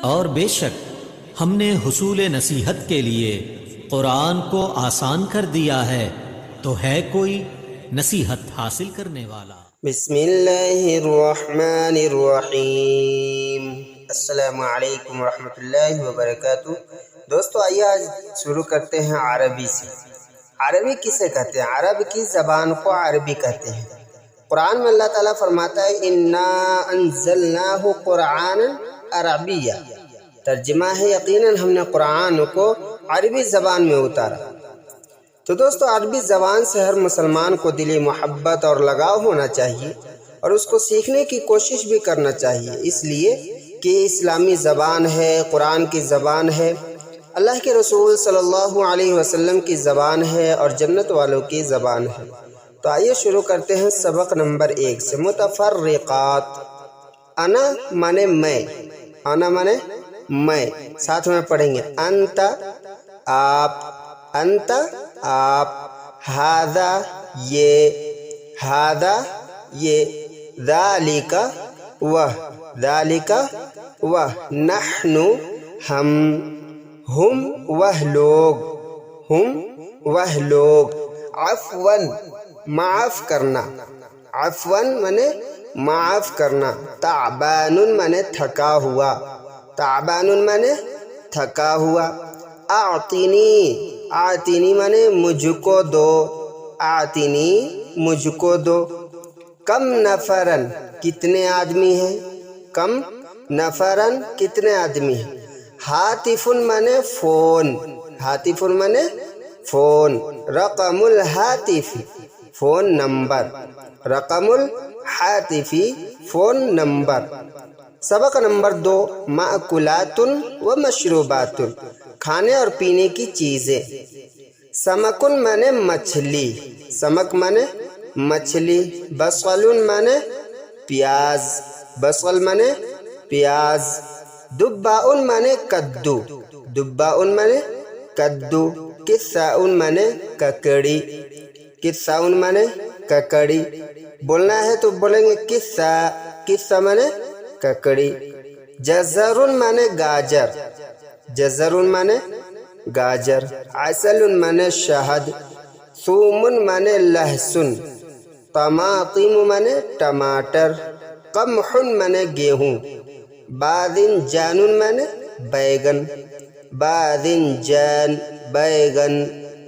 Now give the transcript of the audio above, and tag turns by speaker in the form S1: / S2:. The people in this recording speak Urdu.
S1: اور بے شک ہم نے حصول نصیحت کے لیے قرآن کو آسان کر دیا ہے، تو ہے کوئی نصیحت حاصل کرنے والا؟
S2: بسم اللہ الرحمن الرحیم۔ السلام علیکم ورحمۃ اللہ وبرکاتہ۔ دوستو آئیے آج شروع کرتے ہیں عربی سے۔ عربی کسے کہتے ہیں؟ عرب کی زبان کو عربی کہتے ہیں۔ قرآن میں اللہ تعالیٰ فرماتا ہے انا انزلناہ قرآنا عربیا، ترجمہ ہے یقیناً ہم نے قرآن کو عربی زبان میں اتارا۔ تو دوستو عربی زبان سے ہر مسلمان کو دلی محبت اور لگاؤ ہونا چاہیے، اور اس کو سیکھنے کی کوشش بھی کرنا چاہیے، اس لیے کہ اسلامی زبان ہے، قرآن کی زبان ہے، اللہ کے رسول صلی اللہ علیہ وسلم کی زبان ہے، اور جنت والوں کی زبان ہے۔ تو آئیے شروع کرتے ہیں سبق نمبر 1 سے۔ متفرقات۔ انا مانے میں، انا مانے میں، ساتھ میں پڑھیں گے انت آپ، انت آپ، ہذا یہ، ذالک وہ، ذالک وہ، نحن ہم، ہم وہ لوگ، ہم وہ لوگ، عفواً معاف کرنا، عفواً مانے معاف کرنا، تعبان مانے تھکا ہوا، تعبان مانے تھکا ہوا، اعطنی، اعطنی مانے مجھ کو دو، اعطنی مجھ کو دو، کم نفرن کتنے آدمی ہیں، کم نفرن کتنے آدمی ہیں، ہاتفن مانے فون، ہاتفن مانے فون، رقم الہاتف فون نمبر، رقم الہاتفی فون نمبر۔ سبق نمبر 2، مأکولات و مشروبات، کھانے اور پینے کی چیزیں۔ سمکن مانے مچھلی، سمک مانے مچھلی، بصل مانے پیاز، بصل مانے پیاز، دباء مانے کدو، دباء مانے کدو، کساء مانے ککڑی، کساء مانے ککڑی، بولنا ہے تو بولیں گے قصہ، قصہ مانے ککڑی، جزر مانے گاجر، جزر مانے گاجر، عسل مانے شہد، ثوم مانے لہسن، طماطم مانے ٹماٹر، قمح مانے گیہوں، باذنجان مانے بیگن، باذنجان بیگن،